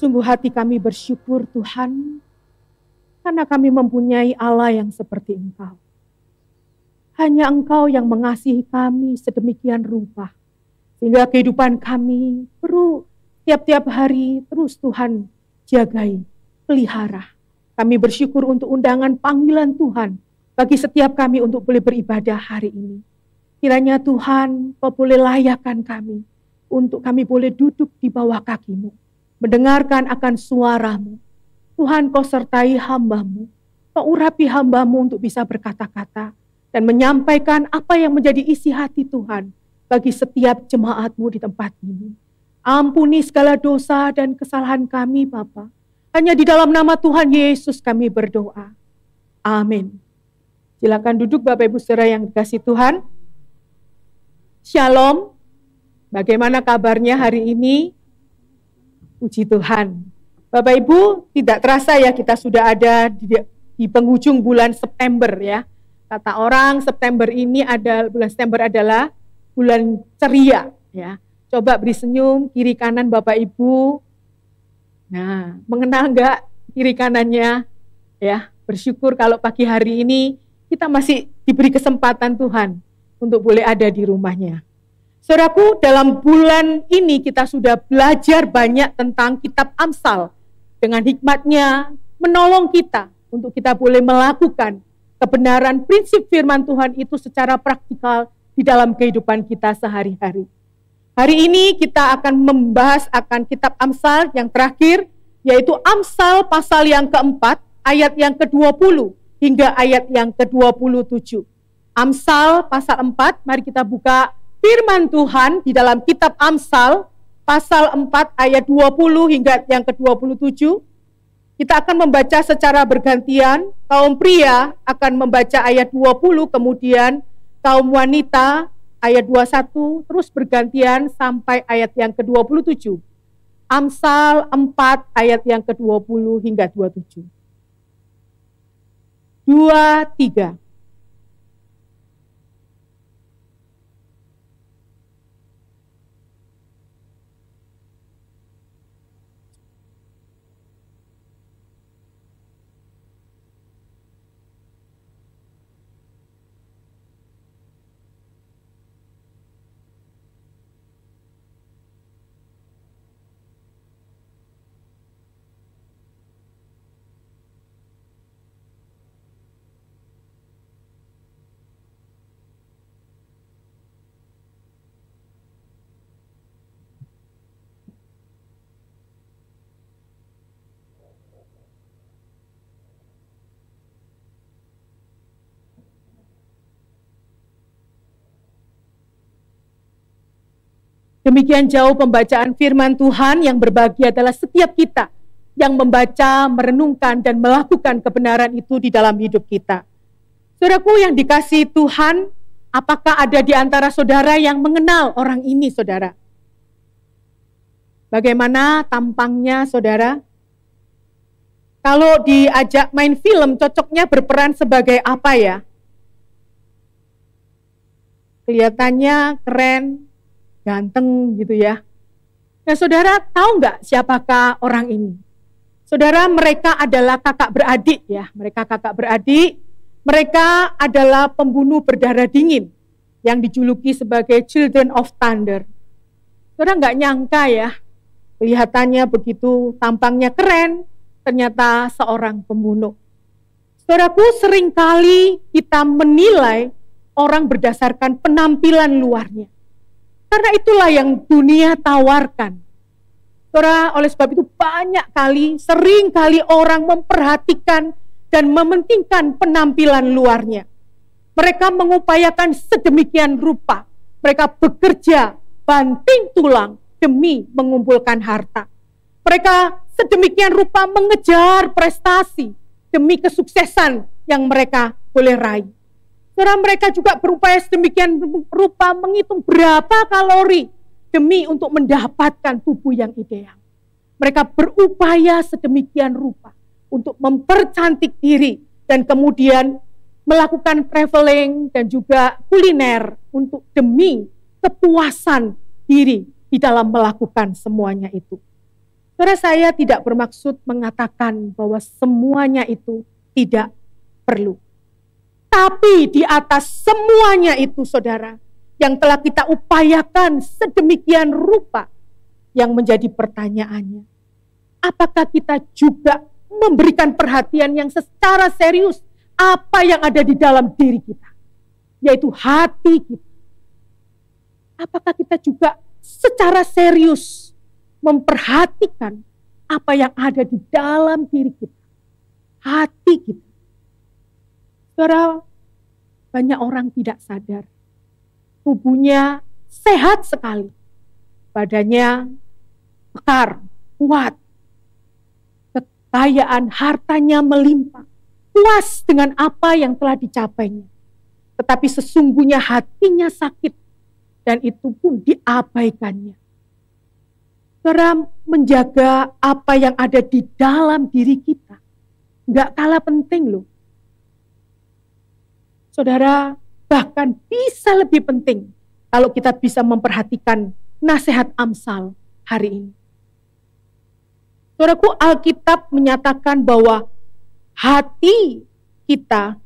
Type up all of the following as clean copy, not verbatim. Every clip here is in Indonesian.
Sungguh hati kami bersyukur Tuhan, karena kami mempunyai Allah yang seperti Engkau. Hanya Engkau yang mengasihi kami sedemikian rupa, sehingga kehidupan kami perlu tiap-tiap hari terus Tuhan jagai, pelihara. Kami bersyukur untuk undangan panggilan Tuhan bagi setiap kami untuk boleh beribadah hari ini. Kiranya Tuhan, Kau boleh layakkan kami untuk kami boleh duduk di bawah kaki-Mu, mendengarkan akan suara-Mu. Tuhan, Kau sertai hamba-Mu, Kau urapi hamba-Mu untuk bisa berkata-kata dan menyampaikan apa yang menjadi isi hati Tuhan bagi setiap jemaat-Mu di tempat ini. Ampuni segala dosa dan kesalahan kami, Bapa. Hanya di dalam nama Tuhan Yesus kami berdoa. Amin. Silakan duduk Bapak Ibu Saudara yang dikasihi Tuhan. Shalom. Bagaimana kabarnya hari ini? Puji Tuhan. Bapak Ibu, tidak terasa ya kita sudah ada di penghujung bulan September ya. Kata orang bulan September adalah bulan ceria ya. Coba beri senyum kiri kanan Bapak Ibu. Nah, mengenal enggak kiri kanannya? Ya, bersyukur kalau pagi hari ini kita masih diberi kesempatan Tuhan untuk boleh ada di rumahnya. Saudaraku, dalam bulan ini kita sudah belajar banyak tentang kitab Amsal. Dengan hikmatnya menolong kita untuk kita boleh melakukan kebenaran prinsip firman Tuhan itu secara praktikal di dalam kehidupan kita sehari-hari. Hari ini kita akan membahas akan kitab Amsal yang terakhir, yaitu Amsal pasal yang keempat, ayat yang ke-20 hingga ayat yang ke-27. Amsal pasal 4, mari kita buka firman Tuhan di dalam kitab Amsal pasal 4 ayat 20 hingga yang ke-27. Kita akan membaca secara bergantian. Kaum pria akan membaca ayat 20, kemudian kaum wanita ayat 21, terus bergantian sampai ayat yang ke-27. Amsal 4 ayat yang ke-20 hingga 27. 2, 3. Demikian jauh pembacaan firman Tuhan. Yang berbahagia adalah setiap kita yang membaca, merenungkan, dan melakukan kebenaran itu di dalam hidup kita. Saudaraku yang dikasihi Tuhan, apakah ada di antara saudara yang mengenal orang ini, saudara? Bagaimana tampangnya, saudara? Kalau diajak main film, cocoknya berperan sebagai apa ya? Kelihatannya keren, ganteng gitu ya. Nah saudara tahu nggak siapakah orang ini? Saudara, mereka adalah kakak beradik ya. Mereka kakak beradik. Mereka adalah pembunuh berdarah dingin yang dijuluki sebagai Children of Thunder. Saudara nggak nyangka ya, kelihatannya begitu, tampangnya keren, ternyata seorang pembunuh. Saudaraku, seringkali kita menilai orang berdasarkan penampilan luarnya. Karena itulah yang dunia tawarkan. Saudara, oleh sebab itu sering kali orang memperhatikan dan mementingkan penampilan luarnya. Mereka mengupayakan sedemikian rupa. Mereka bekerja banting tulang demi mengumpulkan harta. Mereka sedemikian rupa mengejar prestasi demi kesuksesan yang mereka boleh raih. Saudara, mereka juga berupaya sedemikian rupa menghitung berapa kalori demi untuk mendapatkan tubuh yang ideal. Mereka berupaya sedemikian rupa untuk mempercantik diri dan kemudian melakukan traveling dan juga kuliner untuk demi kepuasan diri di dalam melakukan semuanya itu. Saudara, saya tidak bermaksud mengatakan bahwa semuanya itu tidak perlu. Tapi di atas semuanya itu, saudara, yang telah kita upayakan sedemikian rupa, yang menjadi pertanyaannya, apakah kita juga memberikan perhatian yang secara serius apa yang ada di dalam diri kita, yaitu hati kita. Apakah kita juga secara serius memperhatikan apa yang ada di dalam diri kita, hati kita. Saudara, banyak orang tidak sadar, tubuhnya sehat sekali, badannya kekar, kuat, kekayaan hartanya melimpah, puas dengan apa yang telah dicapainya. Tetapi sesungguhnya hatinya sakit, dan itu pun diabaikannya. Saudara, menjaga apa yang ada di dalam diri kita nggak kalah penting loh. Saudara, bahkan bisa lebih penting kalau kita bisa memperhatikan nasihat Amsal hari ini. Saudaraku, Alkitab menyatakan bahwa hati kita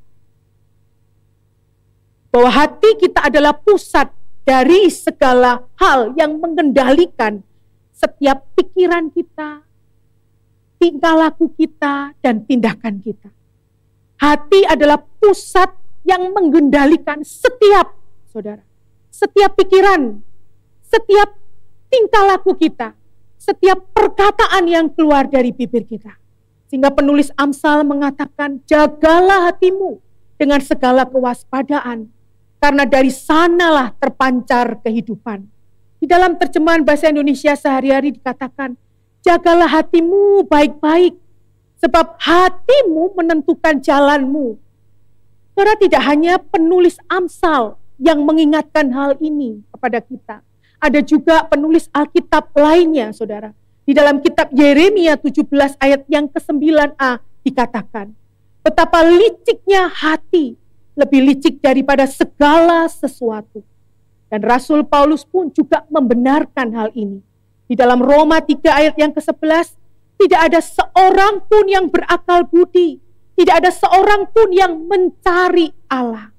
adalah pusat dari segala hal yang mengendalikan setiap pikiran kita, tingkah laku kita, dan tindakan kita. Hati adalah pusat yang mengendalikan setiap pikiran, setiap tingkah laku kita, setiap perkataan yang keluar dari bibir kita. Sehingga penulis Amsal mengatakan, jagalah hatimu dengan segala kewaspadaan, karena dari sanalah terpancar kehidupan. Di dalam terjemahan bahasa Indonesia sehari-hari dikatakan, jagalah hatimu baik-baik, sebab hatimu menentukan jalanmu. Saudara, tidak hanya penulis Amsal yang mengingatkan hal ini kepada kita. Ada juga penulis Alkitab lainnya, saudara. Di dalam kitab Yeremia 17 ayat yang ke-9a dikatakan, betapa liciknya hati, lebih licik daripada segala sesuatu. Dan Rasul Paulus pun juga membenarkan hal ini. Di dalam Roma 3 ayat yang ke-11, tidak ada seorang pun yang berakal budi, tidak ada seorang pun yang mencari Allah.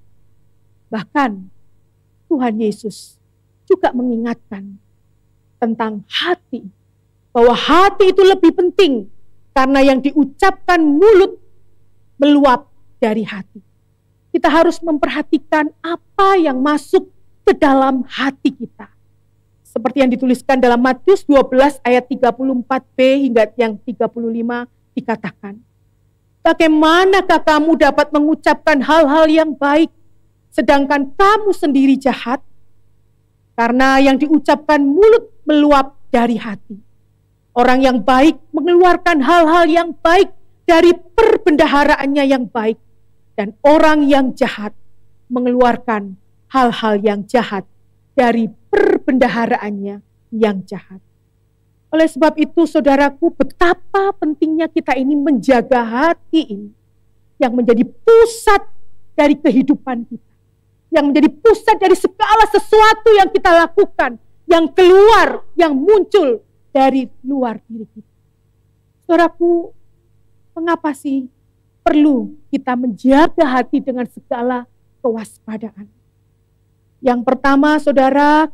Bahkan Tuhan Yesus juga mengingatkan tentang hati, bahwa hati itu lebih penting karena yang diucapkan mulut meluap dari hati. Kita harus memperhatikan apa yang masuk ke dalam hati kita. Seperti yang dituliskan dalam Matius 12 ayat 34b hingga yang 35 dikatakan, bagaimanakah kamu dapat mengucapkan hal-hal yang baik, sedangkan kamu sendiri jahat? Karena yang diucapkan mulut meluap dari hati. Orang yang baik mengeluarkan hal-hal yang baik dari perbendaharaannya yang baik, dan orang yang jahat mengeluarkan hal-hal yang jahat dari perbendaharaannya yang jahat. Oleh sebab itu, saudaraku, betapa pentingnya kita ini menjaga hati ini, yang menjadi pusat dari kehidupan kita, yang menjadi pusat dari segala sesuatu yang kita lakukan, yang keluar, yang muncul dari luar diri kita. Saudaraku, mengapa sih perlu kita menjaga hati dengan segala kewaspadaan? Yang pertama, saudara,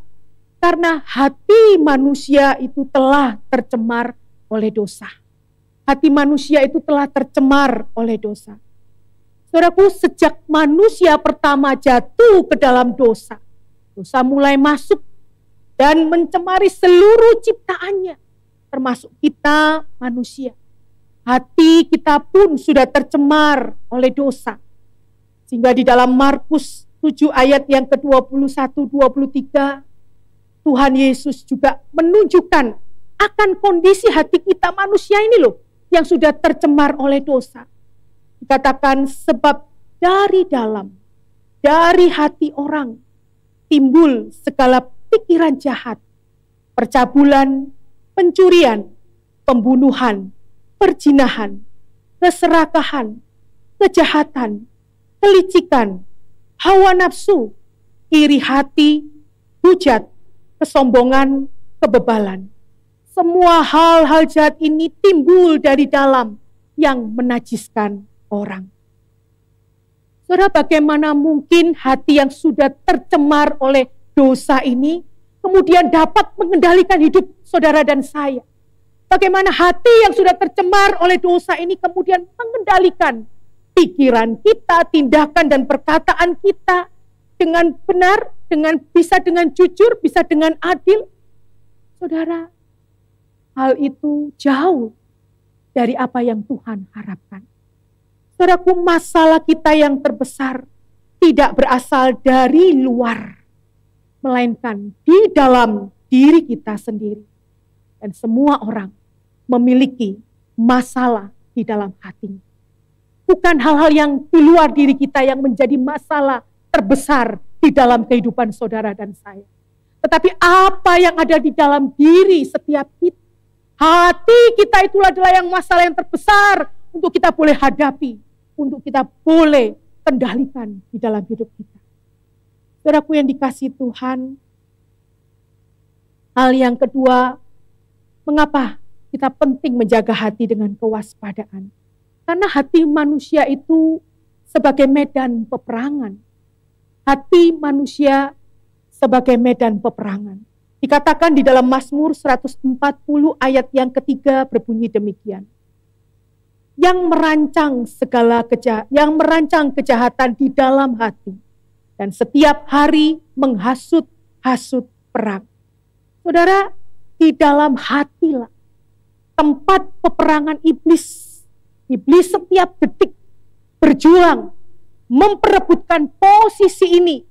karena hati manusia itu telah tercemar oleh dosa. Hati manusia itu telah tercemar oleh dosa. Saudaraku, sejak manusia pertama jatuh ke dalam dosa, dosa mulai masuk dan mencemari seluruh ciptaannya, termasuk kita manusia. Hati kita pun sudah tercemar oleh dosa. Sehingga di dalam Markus 7 ayat yang ke-21-23, Tuhan Yesus juga menunjukkan akan kondisi hati kita manusia ini loh, yang sudah tercemar oleh dosa. Dikatakan, sebab dari dalam, dari hati orang, timbul segala pikiran jahat, percabulan, pencurian, pembunuhan, perzinahan, keserakahan, kejahatan, kelicikan, hawa nafsu, iri hati, hujat, kesombongan, kebebalan. semua hal-hal jahat ini timbul dari dalam yang menajiskan orang. Saudara, bagaimana mungkin hati yang sudah tercemar oleh dosa ini kemudian dapat mengendalikan hidup saudara dan saya? Bagaimana hati yang sudah tercemar oleh dosa ini kemudian mengendalikan pikiran kita, tindakan dan perkataan kita dengan benar, bisa dengan jujur, bisa dengan adil? Saudara, hal itu jauh dari apa yang Tuhan harapkan. Saudaraku, masalah kita yang terbesar tidak berasal dari luar, melainkan di dalam diri kita sendiri. Dan semua orang memiliki masalah di dalam hatinya. Bukan hal-hal yang di luar diri kita yang menjadi masalah terbesar di dalam kehidupan saudara dan saya. Tetapi apa yang ada di dalam diri setiap kita. Hati kita itulah adalah yang masalah yang terbesar untuk kita boleh hadapi, untuk kita boleh kendalikan di dalam hidup kita. Saudaraku yang dikasihi Tuhan, hal yang kedua, mengapa kita penting menjaga hati dengan kewaspadaan? Karena hati manusia itu sebagai medan peperangan. Hati manusia sebagai medan peperangan. Dikatakan di dalam Mazmur 140 ayat yang ketiga berbunyi demikian. Yang merancang kejahatan di dalam hati dan setiap hari menghasut-hasut perang. Saudara, di dalam hatilah tempat peperangan iblis. Iblis setiap detik berjuang memperebutkan posisi ini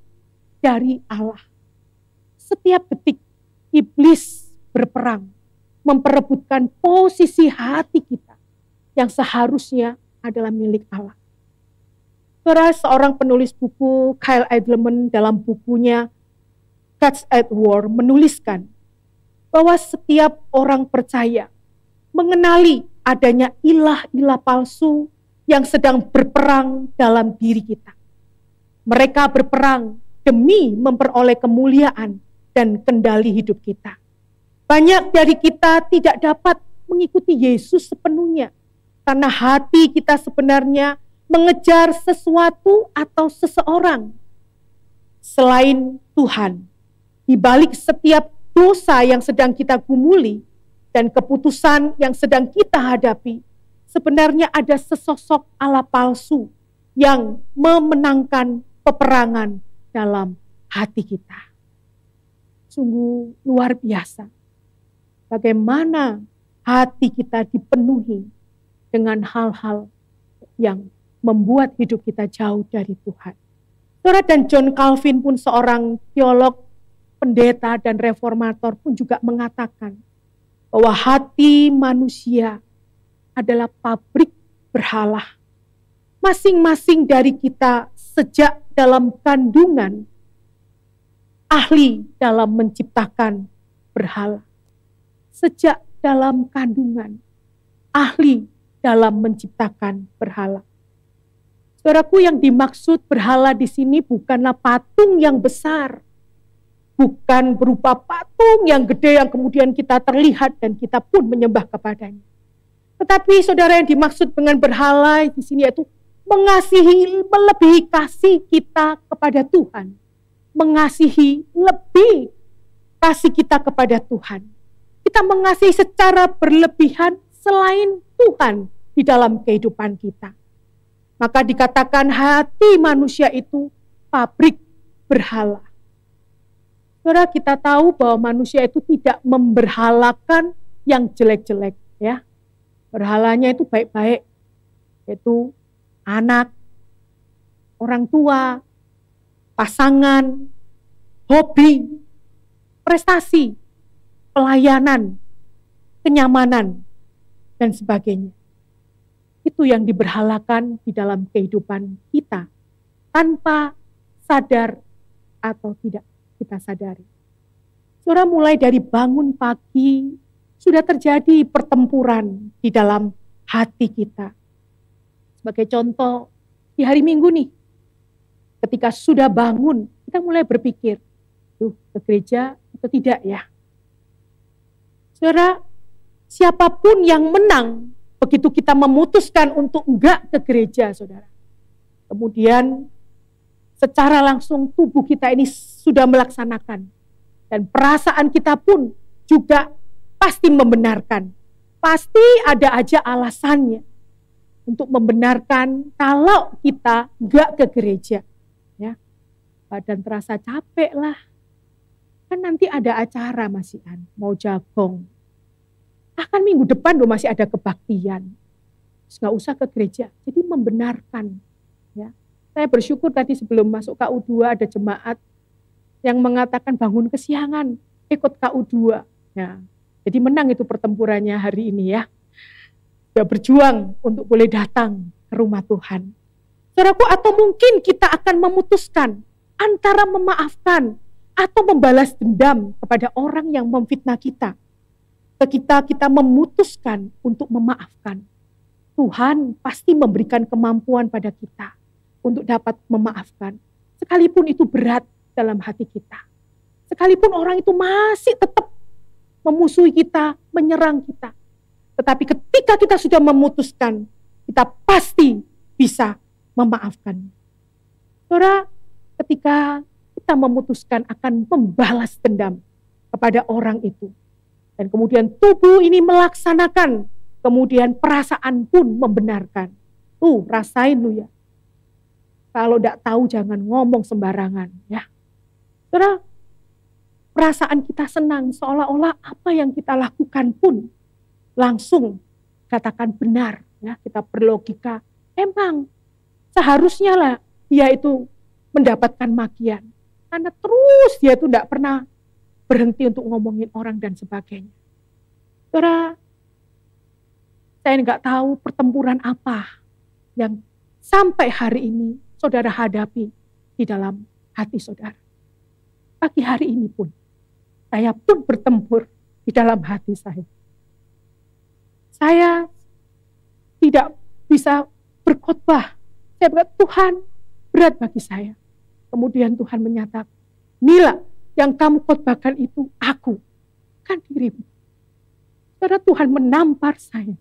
dari Allah. Setiap detik iblis berperang memperebutkan posisi hati kita yang seharusnya adalah milik Allah. Saudara, seorang penulis buku, Kyle Idleman, dalam bukunya Cats at War menuliskan bahwa setiap orang percaya mengenali adanya ilah-ilah palsu yang sedang berperang dalam diri kita. Mereka berperang demi memperoleh kemuliaan dan kendali hidup kita. Banyak dari kita tidak dapat mengikuti Yesus sepenuhnya karena hati kita sebenarnya mengejar sesuatu atau seseorang selain Tuhan. Di balik setiap dosa yang sedang kita gumuli dan keputusan yang sedang kita hadapi, sebenarnya ada sesosok Allah palsu yang memenangkan peperangan dalam hati kita. Sungguh luar biasa bagaimana hati kita dipenuhi dengan hal-hal yang membuat hidup kita jauh dari Tuhan. Saudara, dan John Calvin pun seorang teolog, pendeta dan reformator pun juga mengatakan bahwa hati manusia adalah pabrik berhala. Masing-masing dari kita sejak dalam kandungan ahli dalam menciptakan berhala. Sejak dalam kandungan ahli dalam menciptakan berhala. Saudaraku, yang dimaksud berhala di sini bukanlah patung yang besar. Bukan berupa patung yang gede yang kemudian kita terlihat dan kita pun menyembah kepadanya. Tetapi saudara, yang dimaksud dengan berhala di sini yaitu mengasihi melebihi kasih kita kepada Tuhan. Mengasihi lebih kasih kita kepada Tuhan. Kita mengasihi secara berlebihan selain Tuhan di dalam kehidupan kita. Maka dikatakan hati manusia itu pabrik berhala. Saudara, kita tahu bahwa manusia itu tidak memberhalakan yang jelek-jelek, ya. Berhalanya itu baik-baik, yaitu anak, orang tua, pasangan, hobi, prestasi, pelayanan, kenyamanan, dan sebagainya. Itu yang diberhalakan di dalam kehidupan kita tanpa sadar atau tidak kita sadari. Saudara, mulai dari bangun pagi sudah terjadi pertempuran di dalam hati kita. Sebagai contoh, di hari Minggu nih, ketika sudah bangun, kita mulai berpikir, ke gereja atau tidak ya? Saudara, siapapun yang menang, begitu kita memutuskan untuk enggak ke gereja, saudara. Kemudian secara langsung tubuh kita ini sudah melaksanakan. Dan perasaan kita pun juga pasti membenarkan. Pasti ada aja alasannya untuk membenarkan kalau kita enggak ke gereja. Ya, badan terasa capek lah. Kan nanti ada acara Mas Ian, mau jagong. Kan minggu depan loh masih ada kebaktian. Terus gak usah ke gereja. Jadi membenarkan. Ya. Saya bersyukur tadi sebelum masuk KU2 ada jemaat yang mengatakan bangun kesiangan, ikut KU2. Ya. Jadi menang itu pertempurannya hari ini ya. Ya berjuang untuk boleh datang ke rumah Tuhan. Saudaraku, atau mungkin kita akan memutuskan antara memaafkan atau membalas dendam kepada orang yang memfitnah kita. Kita memutuskan untuk memaafkan. Tuhan pasti memberikan kemampuan pada kita untuk dapat memaafkan. Sekalipun itu berat dalam hati kita. Sekalipun orang itu masih tetap memusuhi kita, menyerang kita. Tetapi ketika kita sudah memutuskan, kita pasti bisa memaafkan. Saudara, ketika kita memutuskan akan membalas dendam kepada orang itu, dan kemudian tubuh ini melaksanakan, kemudian perasaan pun membenarkan. Rasain lu ya. Kalau tidak tahu jangan ngomong sembarangan ya. Saudara, perasaan kita senang seolah-olah apa yang kita lakukan pun langsung katakan benar ya. Kita berlogika, emang seharusnya lah dia itu mendapatkan makian. Karena terus dia itu tidak pernah berhenti untuk ngomongin orang dan sebagainya. Saudara, saya nggak tahu pertempuran apa yang sampai hari ini saudara hadapi di dalam hati saudara. Pagi hari ini pun, saya pun bertempur di dalam hati saya. Saya tidak bisa berkhotbah. Saya berkata, Tuhan, berat bagi saya. Kemudian Tuhan menyatakan, inilah yang kamu khotbahkan itu aku, kan dirimu. Saudara, Tuhan menampar saya.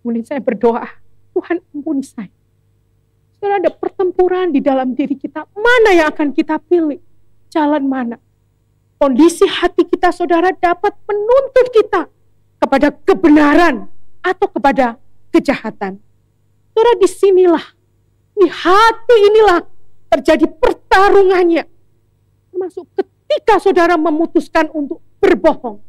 Kemudian saya berdoa, Tuhan ampuni saya. Saudara, ada pertempuran di dalam diri kita. Mana yang akan kita pilih? Jalan mana? Kondisi hati kita, saudara, dapat menuntut kita kepada kebenaran atau kepada kejahatan. Saudara, disinilah, di hati inilah terjadi pertarungannya. Termasuk ketika saudara memutuskan untuk berbohong.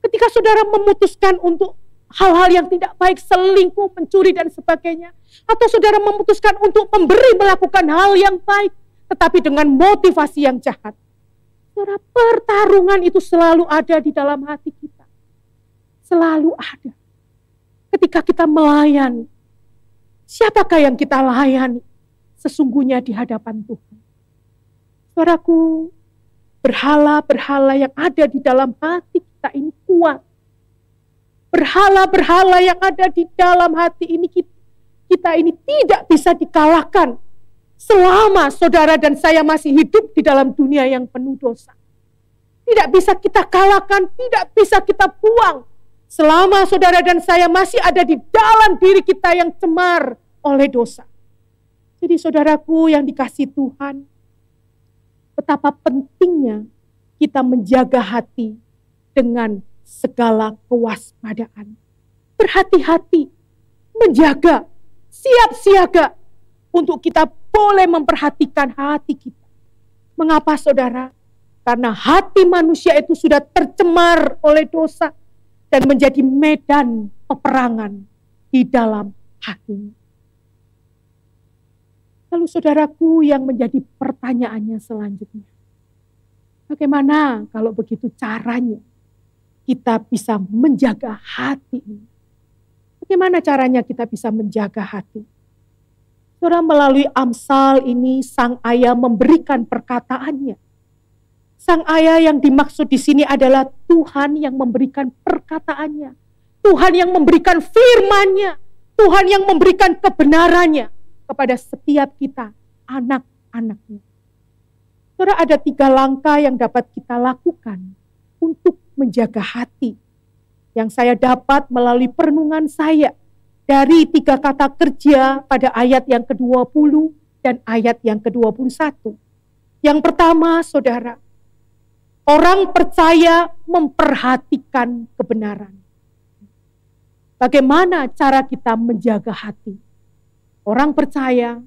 Ketika saudara memutuskan untuk hal-hal yang tidak baik, selingkuh, mencuri dan sebagainya. Atau saudara memutuskan untuk melakukan hal yang baik, tetapi dengan motivasi yang jahat. Saudara, pertarungan itu selalu ada di dalam hati kita. Selalu ada. Ketika kita melayani, siapakah yang kita layani? Sesungguhnya di hadapan Tuhan. Saudaraku, berhala-berhala yang ada di dalam hati kita ini kuat. Berhala-berhala yang ada di dalam hati ini kita ini tidak bisa dikalahkan selama saudara dan saya masih hidup di dalam dunia yang penuh dosa. Tidak bisa kita kalahkan, tidak bisa kita buang selama saudara dan saya masih ada di dalam diri kita yang cemar oleh dosa. Jadi saudaraku yang dikasihi Tuhan, betapa pentingnya kita menjaga hati dengan segala kewaspadaan. Berhati-hati, menjaga, siap siaga untuk kita boleh memperhatikan hati kita. Mengapa saudara? Karena hati manusia itu sudah tercemar oleh dosa dan menjadi medan peperangan di dalam hatinya. Lalu saudaraku yang menjadi pertanyaannya selanjutnya. Bagaimana kalau begitu caranya kita bisa menjaga hati ini? Bagaimana caranya kita bisa menjaga hati? Saudara, melalui Amsal ini sang ayah memberikan perkataannya. Sang ayah yang dimaksud di sini adalah Tuhan yang memberikan perkataannya. Tuhan yang memberikan firman-Nya. Tuhan yang memberikan kebenarannya kepada setiap kita, anak-anaknya. Saudara, ada 3 langkah yang dapat kita lakukan untuk menjaga hati yang saya dapat melalui perenungan saya dari 3 kata kerja pada ayat yang ke-20 dan ayat yang ke-21. Yang pertama, saudara, orang percaya memperhatikan kebenaran. Bagaimana cara kita menjaga hati? Orang percaya,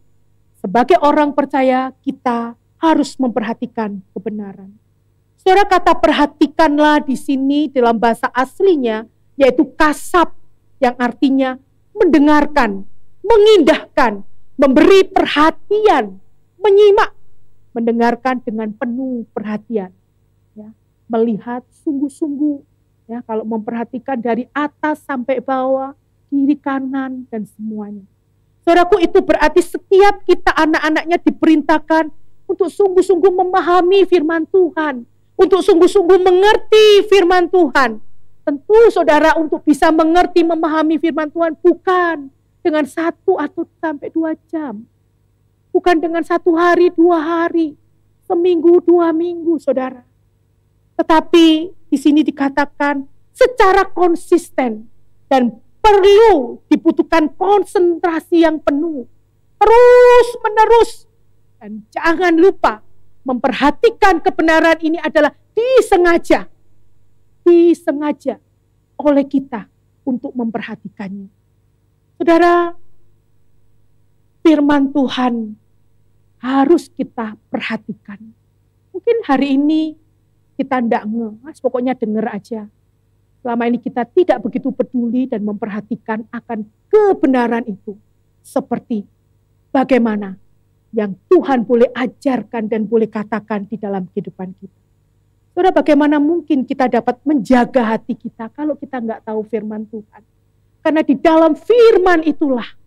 sebagai orang percaya kita harus memperhatikan kebenaran. Saudara, kata perhatikanlah di sini dalam bahasa aslinya yaitu kasab, yang artinya mendengarkan, mengindahkan, memberi perhatian, menyimak, mendengarkan dengan penuh perhatian, ya, melihat sungguh-sungguh, ya, kalau memperhatikan dari atas sampai bawah, kiri kanan dan semuanya. Saudaraku, itu berarti setiap kita anak-anaknya diperintahkan untuk sungguh-sungguh memahami firman Tuhan, untuk sungguh-sungguh mengerti firman Tuhan. Tentu saudara untuk bisa mengerti, memahami firman Tuhan bukan dengan 1 atau sampai 2 jam. Bukan dengan 1 hari, 2 hari, seminggu, 2 minggu, saudara. Tetapi di sini dikatakan secara konsisten dan perlu dibutuhkan konsentrasi yang penuh, terus menerus, dan jangan lupa memperhatikan kebenaran ini adalah disengaja oleh kita untuk memperhatikannya. Saudara, firman Tuhan harus kita perhatikan. Mungkin hari ini kita tidak pokoknya dengar aja. Selama ini kita tidak begitu peduli dan memperhatikan akan kebenaran itu. Seperti bagaimana yang Tuhan boleh ajarkan dan boleh katakan di dalam kehidupan kita. Saudara, bagaimana mungkin kita dapat menjaga hati kita kalau kita nggak tahu firman Tuhan? Karena di dalam firman itulah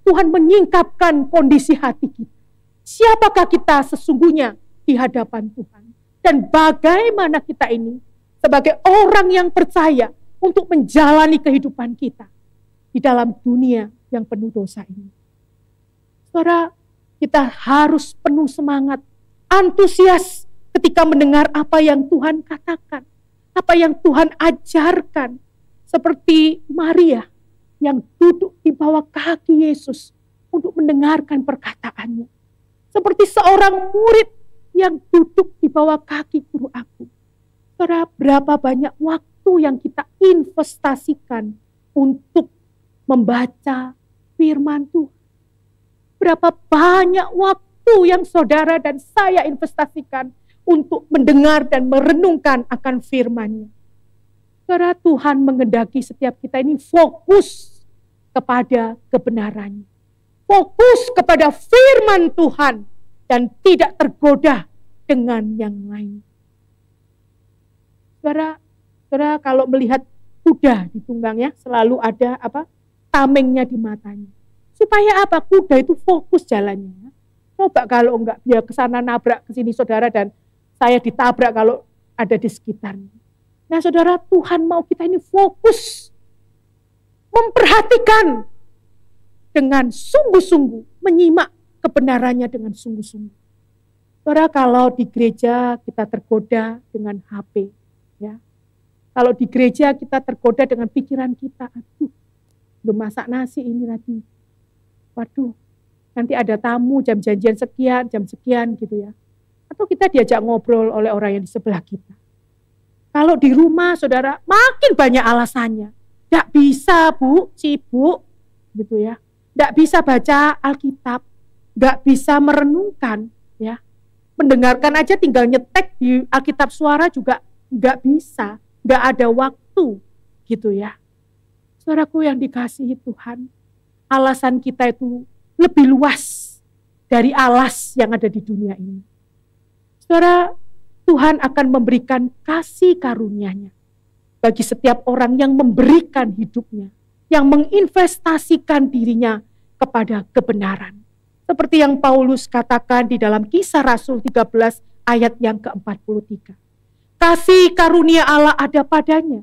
Tuhan menyingkapkan kondisi hati kita. Siapakah kita sesungguhnya di hadapan Tuhan? Dan bagaimana kita ini sebagai orang yang percaya untuk menjalani kehidupan kita di dalam dunia yang penuh dosa ini. Saudara, kita harus penuh semangat, antusias ketika mendengar apa yang Tuhan katakan, apa yang Tuhan ajarkan. Seperti Maria yang duduk di bawah kaki Yesus untuk mendengarkan perkataannya. Seperti seorang murid yang duduk di bawah kaki guru aku. Saudara, berapa banyak waktu yang kita investasikan untuk membaca firman Tuhan. Berapa banyak waktu yang saudara dan saya investasikan untuk mendengar dan merenungkan akan firman-Nya. Saudara, Tuhan menghendaki setiap kita ini fokus kepada kebenaran, fokus kepada firman Tuhan dan tidak tergoda dengan yang lain. Saudara, kalau melihat kuda ditunggang, ya, selalu ada tamengnya di matanya. Supaya apa? Kuda itu fokus jalannya. Coba kalau enggak, dia kesana nabrak ke sini saudara, dan saya ditabrak kalau ada di sekitarnya. Nah saudara, Tuhan mau kita ini fokus, memperhatikan dengan sungguh-sungguh, menyimak kebenarannya dengan sungguh-sungguh. Saudara, kalau di gereja kita tergoda dengan HP, ya. Kalau di gereja kita tergoda dengan pikiran kita, aduh, belum masak nasi ini lagi. Waduh, nanti ada tamu jam janjian sekian, jam sekian gitu ya. Atau kita diajak ngobrol oleh orang yang di sebelah kita. Kalau di rumah saudara, makin banyak alasannya. Tidak bisa bu, sibuk gitu ya. Tidak bisa baca Alkitab, tidak bisa merenungkan ya. Mendengarkan aja tinggal nyetek di Alkitab suara juga nggak bisa, nggak ada waktu gitu ya. Saudaraku yang dikasihi Tuhan, alasan kita itu lebih luas dari alas yang ada di dunia ini. Saudara, Tuhan akan memberikan kasih karunia-Nya bagi setiap orang yang memberikan hidupnya, yang menginvestasikan dirinya kepada kebenaran. Seperti yang Paulus katakan di dalam Kisah Rasul 13 ayat yang ke-43. Kasih karunia Allah ada padanya,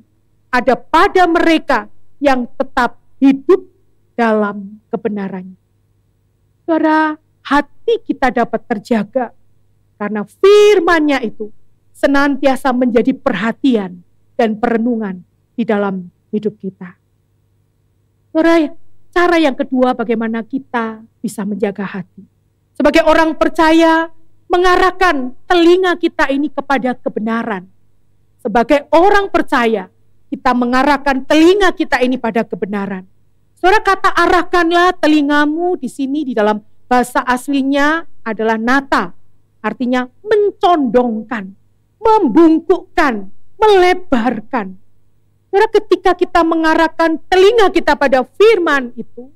ada pada mereka yang tetap hidup dalam kebenarannya. Saudara, hati kita dapat terjaga karena firman-Nya itu senantiasa menjadi perhatian dan perenungan di dalam hidup kita. Saudara, cara yang kedua bagaimana kita bisa menjaga hati. Sebagai orang percaya, mengarahkan telinga kita ini kepada kebenaran. Sebagai orang percaya, kita mengarahkan telinga kita ini pada kebenaran. Saudara, kata arahkanlah telingamu di sini di dalam bahasa aslinya adalah nata. Artinya mencondongkan, membungkukkan, melebarkan. Saudara, ketika kita mengarahkan telinga kita pada firman itu,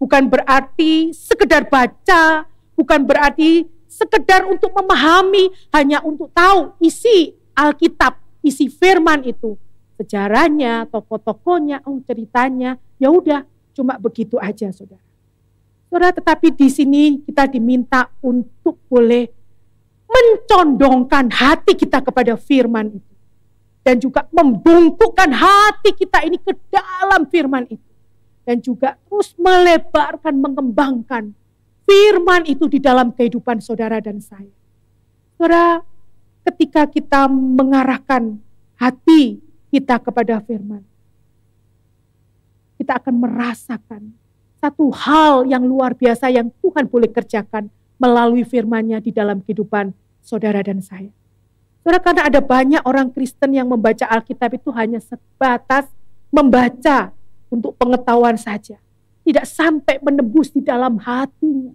bukan berarti sekedar baca, bukan berarti sekedar untuk memahami, hanya untuk tahu isi Alkitab, isi firman itu. Sejarahnya, tokoh-tokohnya, ceritanya, ya udah, cuma begitu aja, saudara. Saudara, tetapi di sini kita diminta untuk boleh mencondongkan hati kita kepada firman itu. Dan juga membungkukkan hati kita ini ke dalam firman itu. Dan juga terus melebarkan, mengembangkan firman itu di dalam kehidupan saudara dan saya. Saudara, ketika kita mengarahkan hati kita kepada firman, kita akan merasakan satu hal yang luar biasa yang Tuhan boleh kerjakan melalui firman-Nya di dalam kehidupan saudara dan saya. Saudara, karena ada banyak orang Kristen yang membaca Alkitab itu hanya sebatas membaca untuk pengetahuan saja. Tidak sampai menembus di dalam hatinya.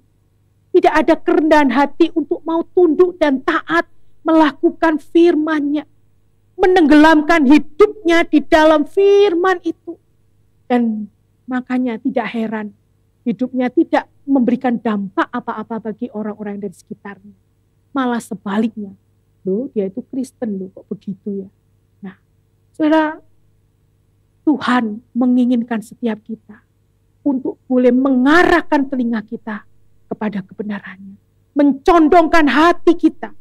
Tidak ada kerendahan hati untuk mau tunduk dan taat melakukan firman-Nya. Menenggelamkan hidupnya di dalam firman itu. Dan makanya tidak heran hidupnya tidak memberikan dampak apa-apa bagi orang-orang dari sekitarnya. Malah sebaliknya. Loh, dia itu Kristen loh, kok begitu ya. Nah, saudara, Tuhan menginginkan setiap kita untuk boleh mengarahkan telinga kita kepada kebenarannya. Mencondongkan hati kita,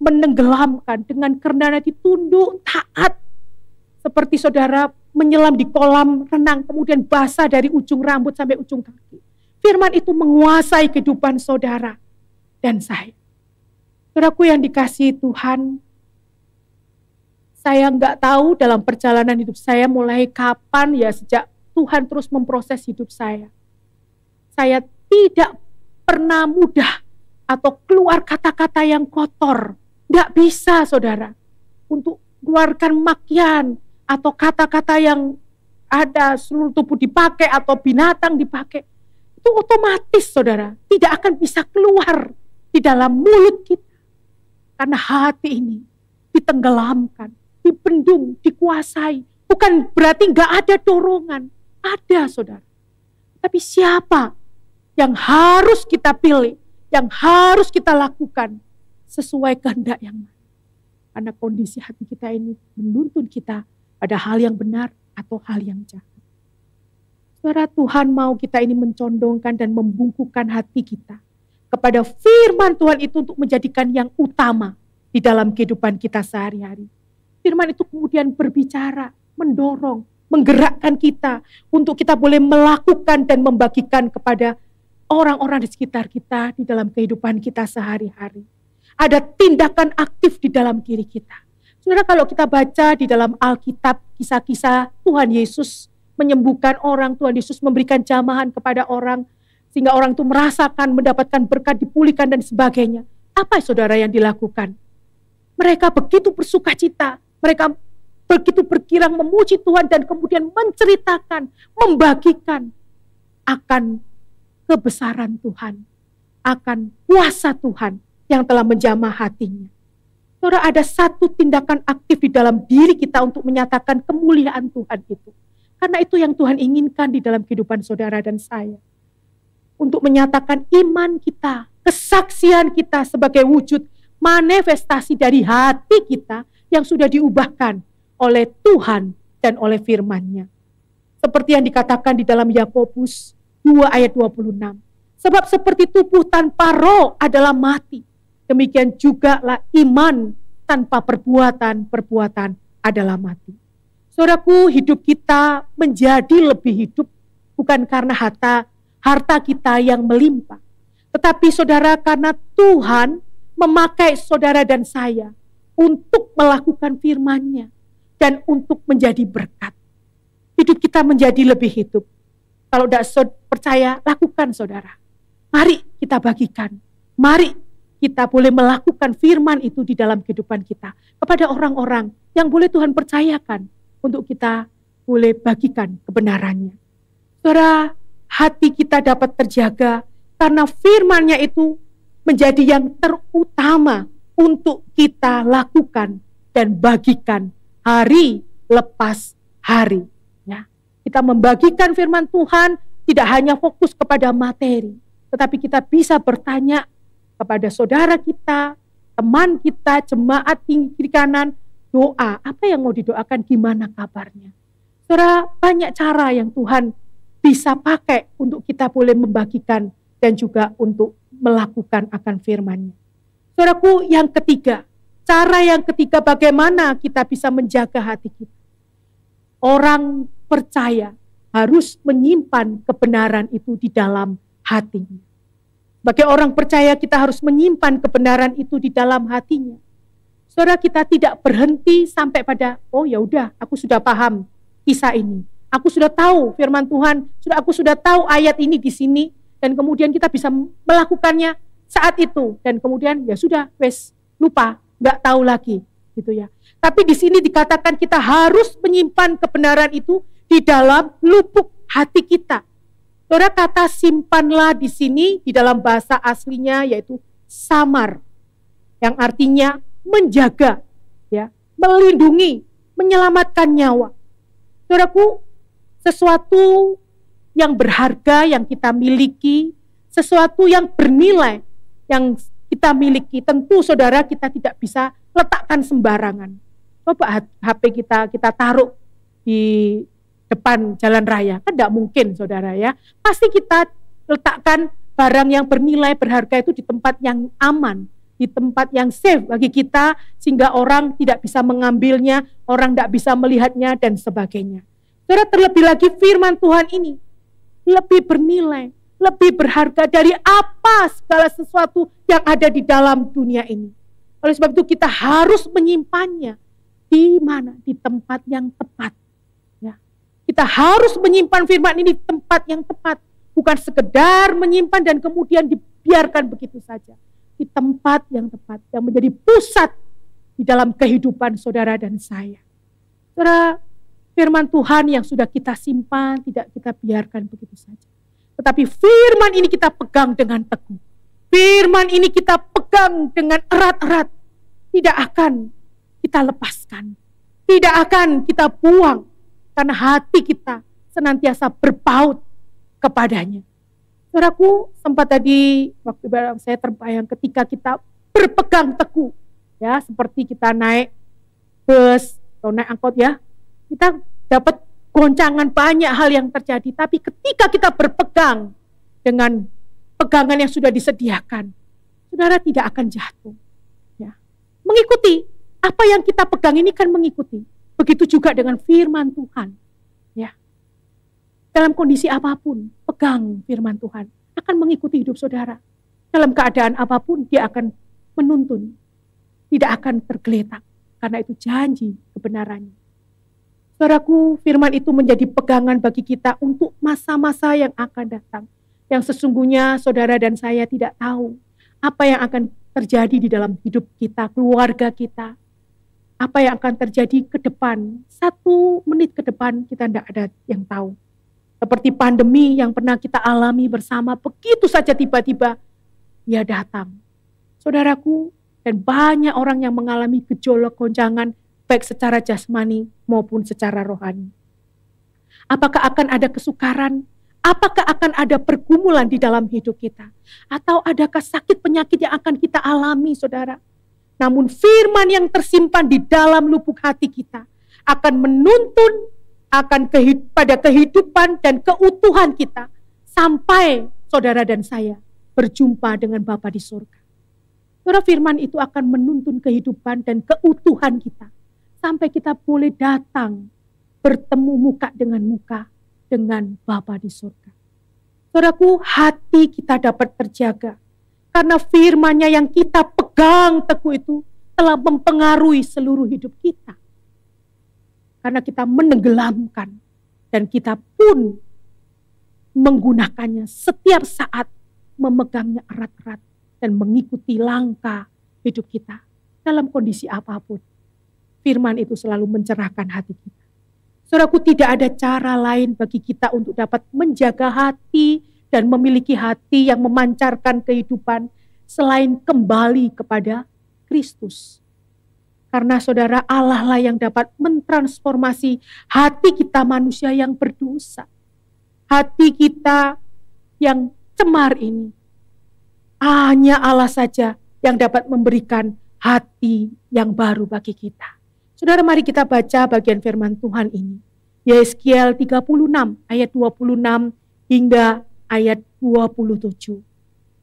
menenggelamkan dengan kerendahan hati, tunduk, taat. Seperti saudara menyelam di kolam renang, kemudian basah dari ujung rambut sampai ujung kaki. Firman itu menguasai kehidupan saudara dan saya. Saudaraku yang dikasihi Tuhan, saya nggak tahu dalam perjalanan hidup saya mulai kapan ya sejak Tuhan terus memproses hidup saya. Saya tidak pernah mudah atau keluar kata-kata yang kotor. Nggak bisa saudara untuk keluarkan makian atau kata-kata yang ada seluruh tubuh dipakai atau binatang dipakai. Itu otomatis saudara tidak akan bisa keluar di dalam mulut kita. Karena hati ini ditenggelamkan, dibendung, dikuasai. Bukan berarti gak ada dorongan. Ada saudara. Tapi siapa yang harus kita pilih, yang harus kita lakukan sesuai kehendak yang mana. Karena kondisi hati kita ini menuntun kita pada hal yang benar atau hal yang jahat. Saudara, Tuhan mau kita ini mencondongkan dan membungkukkan hati kita kepada firman Tuhan itu untuk menjadikan yang utama di dalam kehidupan kita sehari-hari. Firman itu kemudian berbicara, mendorong, menggerakkan kita untuk kita boleh melakukan dan membagikan kepada orang-orang di sekitar kita di dalam kehidupan kita sehari-hari. Ada tindakan aktif di dalam diri kita. Saudara, kalau kita baca di dalam Alkitab kisah-kisah Tuhan Yesus menyembuhkan orang, Tuhan Yesus memberikan jamahan kepada orang, sehingga orang itu merasakan, mendapatkan berkat, dipulihkan dan sebagainya. Apa saudara yang dilakukan? Mereka begitu bersukacita, mereka begitu berkirang memuji Tuhan dan kemudian menceritakan, membagikan akan kebesaran Tuhan, akan kuasa Tuhan yang telah menjamah hatinya. Saudara, ada satu tindakan aktif di dalam diri kita untuk menyatakan kemuliaan Tuhan itu. Karena itu yang Tuhan inginkan di dalam kehidupan saudara dan saya. Untuk menyatakan iman kita, kesaksian kita sebagai wujud manifestasi dari hati kita yang sudah diubahkan oleh Tuhan dan oleh firman-Nya. Seperti yang dikatakan di dalam Yakobus 2 ayat 26. Sebab seperti tubuh tanpa roh adalah mati, demikian jugalah iman tanpa perbuatan adalah mati. Saudaraku, hidup kita menjadi lebih hidup bukan karena harta kita yang melimpah. Tetapi saudara, karena Tuhan memakai saudara dan saya untuk melakukan firman-Nya dan untuk menjadi berkat. hidup kita menjadi lebih hidup. Kalau tidak percaya, lakukan saudara. Mari kita bagikan. Mari kita boleh melakukan firman itu di dalam kehidupan kita. Kepada orang-orang yang boleh Tuhan percayakan untuk kita boleh bagikan kebenarannya. Saudara, hati kita dapat terjaga karena firman-Nya itu menjadi yang terutama untuk kita lakukan dan bagikan hari lepas hari. Ya. Kita membagikan firman Tuhan tidak hanya fokus kepada materi, tetapi kita bisa bertanya kepada saudara kita, teman kita, jemaat kiri kanan, doa, apa yang mau didoakan, gimana kabarnya. Saudara, banyak cara yang Tuhan bisa pakai untuk kita boleh membagikan dan juga untuk melakukan akan firman-Nya. Saudaraku, yang ketiga, cara yang ketiga bagaimana kita bisa menjaga hati kita. Orang percaya harus menyimpan kebenaran itu di dalam hatinya. Sebagai orang percaya kita harus menyimpan kebenaran itu di dalam hatinya. Saudara, kita tidak berhenti sampai pada, oh ya udah, aku sudah paham kisah ini. Aku sudah tahu firman Tuhan, aku sudah tahu ayat ini di sini, dan kemudian kita bisa melakukannya saat itu, dan kemudian ya sudah, wes lupa, nggak tahu lagi, gitu ya. Tapi di sini dikatakan kita harus menyimpan kebenaran itu di dalam lubuk hati kita. Saudara, kata simpanlah di sini di dalam bahasa aslinya yaitu samar, yang artinya menjaga, ya, melindungi, menyelamatkan nyawa. Saudaraku, sesuatu yang berharga yang kita miliki, sesuatu yang bernilai yang kita miliki, tentu saudara kita tidak bisa letakkan sembarangan. Coba HP kita taruh di depan jalan raya, kan tidak mungkin saudara ya. Pasti kita letakkan barang yang bernilai berharga itu di tempat yang aman, di tempat yang safe bagi kita, sehingga orang tidak bisa mengambilnya, orang tidak bisa melihatnya dan sebagainya. Saudara, terlebih lagi firman Tuhan ini lebih bernilai, lebih berharga dari apa segala sesuatu yang ada di dalam dunia ini. Oleh sebab itu kita harus menyimpannya di mana? Di tempat yang tepat. Ya. Kita harus menyimpan firman ini di tempat yang tepat, bukan sekedar menyimpan dan kemudian dibiarkan begitu saja. Di tempat yang tepat, yang menjadi pusat di dalam kehidupan saudara dan saya. Saudara, firman Tuhan yang sudah kita simpan tidak kita biarkan begitu saja. Tetapi firman ini kita pegang dengan teguh. Firman ini kita pegang dengan erat-erat. Tidak akan kita lepaskan. Tidak akan kita buang. Karena hati kita senantiasa berpaut kepadanya. Saudaraku, sempat tadi waktu saya terbayang ketika kita berpegang teguh. Ya, seperti kita naik bus atau naik angkot ya. Kita dapat goncangan, banyak hal yang terjadi. Tapi ketika kita berpegang dengan pegangan yang sudah disediakan, saudara tidak akan jatuh. Ya. Mengikuti apa yang kita pegang ini kan mengikuti. Begitu juga dengan firman Tuhan. Ya. Dalam kondisi apapun, pegang firman Tuhan akan mengikuti hidup saudara. Dalam keadaan apapun dia akan menuntun. Tidak akan tergeletak. Karena itu janji kebenarannya. Saudaraku, firman itu menjadi pegangan bagi kita untuk masa-masa yang akan datang. Yang sesungguhnya saudara dan saya tidak tahu apa yang akan terjadi di dalam hidup kita, keluarga kita. Apa yang akan terjadi ke depan, 1 menit ke depan kita tidak ada yang tahu. Seperti pandemi yang pernah kita alami bersama, begitu saja tiba-tiba ia datang. Saudaraku, dan banyak orang yang mengalami gejolak goncangan, baik secara jasmani maupun secara rohani. Apakah akan ada kesukaran? Apakah akan ada pergumulan di dalam hidup kita? Atau adakah sakit penyakit yang akan kita alami, saudara? Namun firman yang tersimpan di dalam lubuk hati kita akan menuntun akan pada kehidupan dan keutuhan kita sampai saudara dan saya berjumpa dengan Bapa di surga. Saudara, firman itu akan menuntun kehidupan dan keutuhan kita sampai kita boleh datang bertemu muka dengan Bapa di surga. Saudaraku, hati kita dapat terjaga karena firman-Nya yang kita pegang teguh itu telah mempengaruhi seluruh hidup kita. Karena kita menenggelamkan Dan kita pun menggunakannya setiap saat, memegangnya erat-erat dan mengikuti langkah hidup kita dalam kondisi apapun. Firman itu selalu mencerahkan hati kita. Saudaraku, tidak ada cara lain bagi kita untuk dapat menjaga hati dan memiliki hati yang memancarkan kehidupan selain kembali kepada Kristus. Karena saudara, Allah lah yang dapat mentransformasi hati kita manusia yang berdosa. Hati kita yang cemar ini. Hanya Allah saja yang dapat memberikan hati yang baru bagi kita. Saudara, mari kita baca bagian firman Tuhan ini. Yeskiel 36 ayat 26 hingga ayat 27.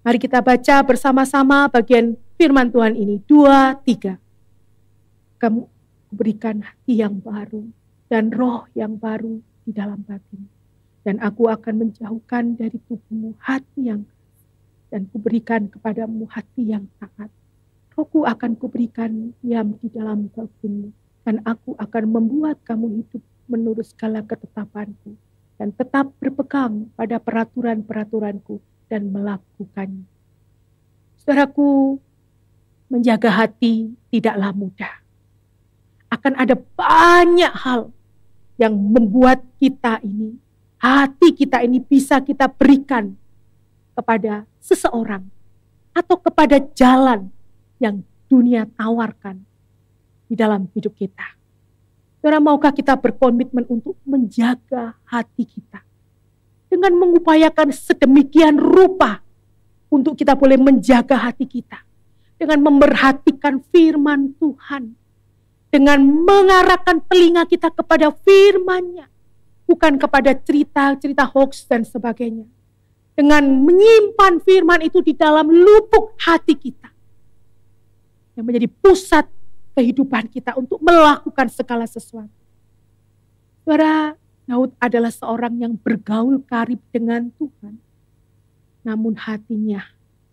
Mari kita baca bersama-sama bagian firman Tuhan ini. 2, 3. Kamu berikan hati yang baru dan roh yang baru di dalam batin. Dan aku akan menjauhkan dari tubuhmu hati yang dan kuberikan kepadamu hati yang taat. Rohku akan kuberikan diam di dalam batinmu. Dan aku akan membuat kamu hidup menurut segala ketetapanku. Dan tetap berpegang pada peraturan-peraturanku dan melakukannya. Saudaraku, menjaga hati tidaklah mudah. Akan ada banyak hal yang membuat kita ini, hati kita ini bisa kita berikan kepada seseorang atau kepada jalan yang dunia tawarkan di dalam hidup kita. Saudara, maukah kita berkomitmen untuk menjaga hati kita dengan mengupayakan sedemikian rupa untuk kita boleh menjaga hati kita dengan memerhatikan firman Tuhan, dengan mengarahkan telinga kita kepada firman-Nya, bukan kepada cerita-cerita hoax dan sebagainya, dengan menyimpan firman itu di dalam lubuk hati kita yang menjadi pusat kehidupan kita untuk melakukan segala sesuatu. Saudara, Daud adalah seorang yang bergaul karib dengan Tuhan, namun hatinya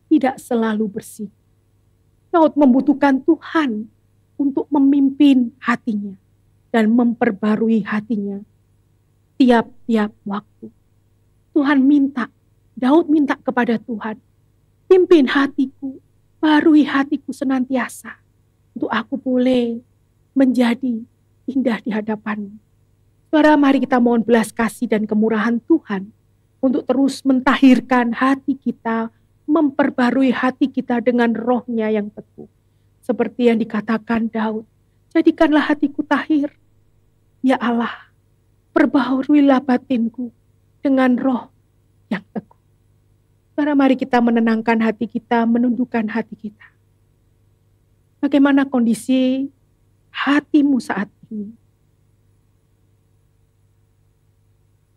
tidak selalu bersih. Daud membutuhkan Tuhan untuk memimpin hatinya dan memperbarui hatinya tiap-tiap waktu. Daud minta kepada Tuhan, pimpin hatiku, barui hatiku senantiasa, untuk aku boleh menjadi indah di hadapan-Mu. Saudara, mari kita mohon belas kasih dan kemurahan Tuhan untuk terus mentahirkan hati kita, memperbarui hati kita dengan roh-Nya yang teguh. Seperti yang dikatakan Daud, jadikanlah hatiku tahir. Ya Allah, perbaharuilah batinku dengan roh yang teguh. Saudara, mari kita menenangkan hati kita, menundukkan hati kita. Bagaimana kondisi hatimu saat ini?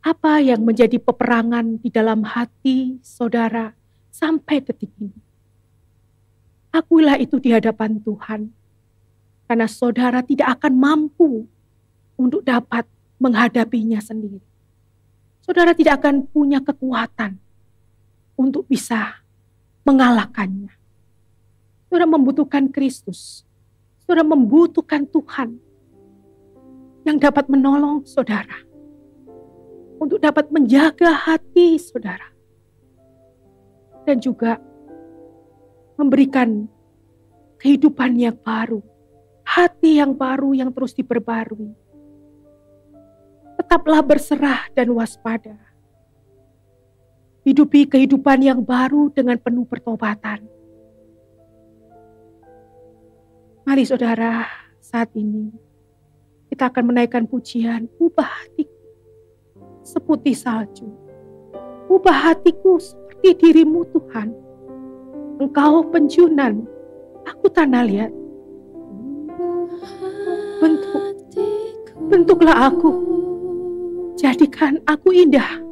Apa yang menjadi peperangan di dalam hati saudara sampai detik ini? Akuilah itu di hadapan Tuhan, karena saudara tidak akan mampu untuk dapat menghadapinya sendiri. Saudara tidak akan punya kekuatan untuk bisa mengalahkannya. Saudara membutuhkan Kristus. Saudara membutuhkan Tuhan yang dapat menolong saudara untuk dapat menjaga hati saudara dan juga memberikan kehidupan yang baru, hati yang baru yang terus diperbarui. Tetaplah berserah dan waspada. Hidupi kehidupan yang baru dengan penuh pertobatan. Mari saudara, saat ini kita akan menaikkan pujian, ubah hatiku seputih salju. Ubah hatiku seperti dirimu Tuhan. Engkau penjunan, aku tanah liat. Bentuklah aku, jadikan aku indah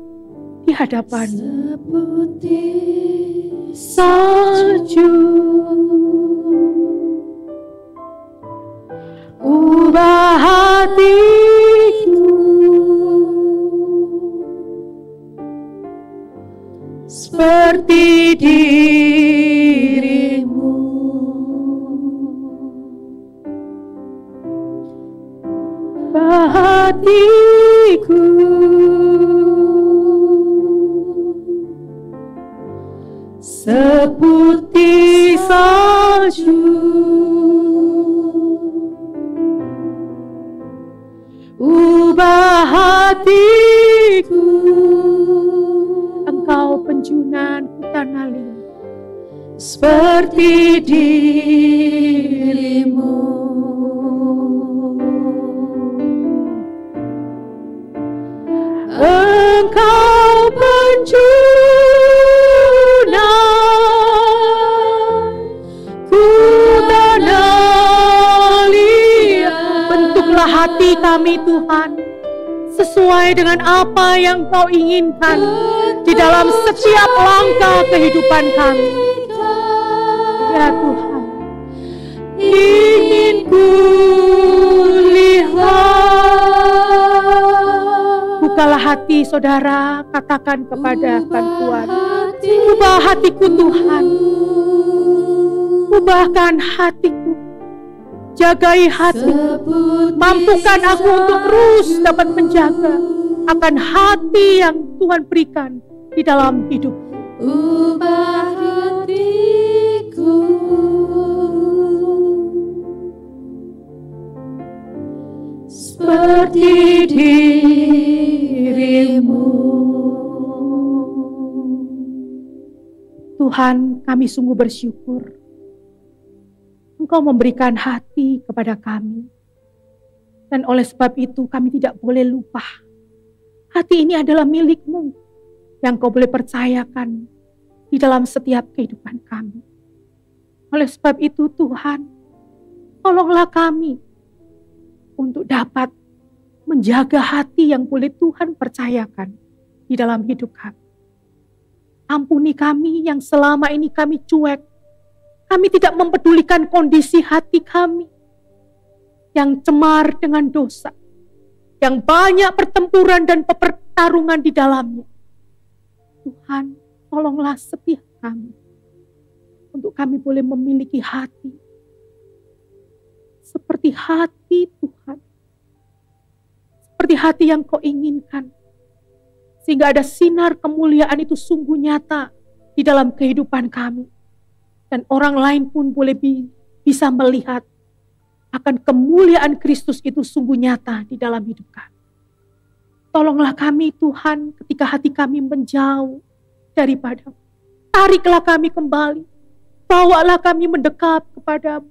di hadapan-Mu. Seputih salju, ubah hatiku seperti dirimu. Ubah hatiku, seputih salju, ubah hatiku. Engkau penjunan hutan alim, seperti dirimu. Engkau penjunan hutan alim. Bentuklah hati kami Tuhan, sesuai dengan apa yang Kau inginkan di dalam setiap langkah kehidupan kami. Ya Tuhan, ingin ku lihat. Bukalah hati saudara, katakan kepada Tuhan, ubah hatiku Tuhan, ubahkan hatiku, jagai hatiku, mampukan aku untuk terus dapat menjaga akan hati yang Tuhan berikan di dalam hidup. Ubah hatiku, seperti dirimu. Tuhan, kami sungguh bersyukur Engkau memberikan hati kepada kami. Dan oleh sebab itu kami tidak boleh lupa. Hati ini adalah milik-Mu yang Kau boleh percayakan di dalam setiap kehidupan kami. Oleh sebab itu Tuhan, tolonglah kami untuk dapat menjaga hati yang boleh Tuhan percayakan di dalam hidup kami. Ampuni kami yang selama ini kami cuek. Kami tidak mempedulikan kondisi hati kami yang cemar dengan dosa, yang banyak pertempuran dan pertarungan di dalamnya. Tuhan, tolonglah setiap kami untuk kami boleh memiliki hati seperti hati Tuhan, seperti hati yang Kau inginkan, sehingga ada sinar kemuliaan itu sungguh nyata di dalam kehidupan kami, dan orang lain pun boleh bisa melihat akan kemuliaan Kristus itu sungguh nyata di dalam hidup kami. Tolonglah kami Tuhan ketika hati kami menjauh daripada-Mu. Tariklah kami kembali. Bawalah kami mendekat kepada-Mu.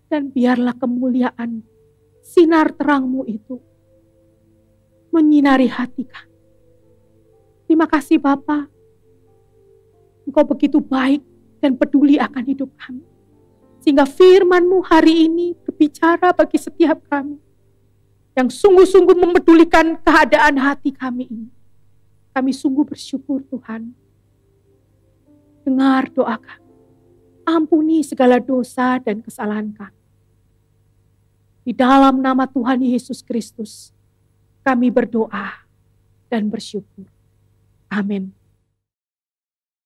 Dan biarlah kemuliaan sinar terang-Mu itu menyinari hati kami. Terima kasih Bapa. Engkau begitu baik dan peduli akan hidup kami. Sehingga firman-Mu hari ini berbicara bagi setiap kami yang sungguh-sungguh mempedulikan keadaan hati kami ini. Kami sungguh bersyukur Tuhan. Dengar doa kami. Ampuni segala dosa dan kesalahan kami. Di dalam nama Tuhan Yesus Kristus, kami berdoa dan bersyukur. Amin.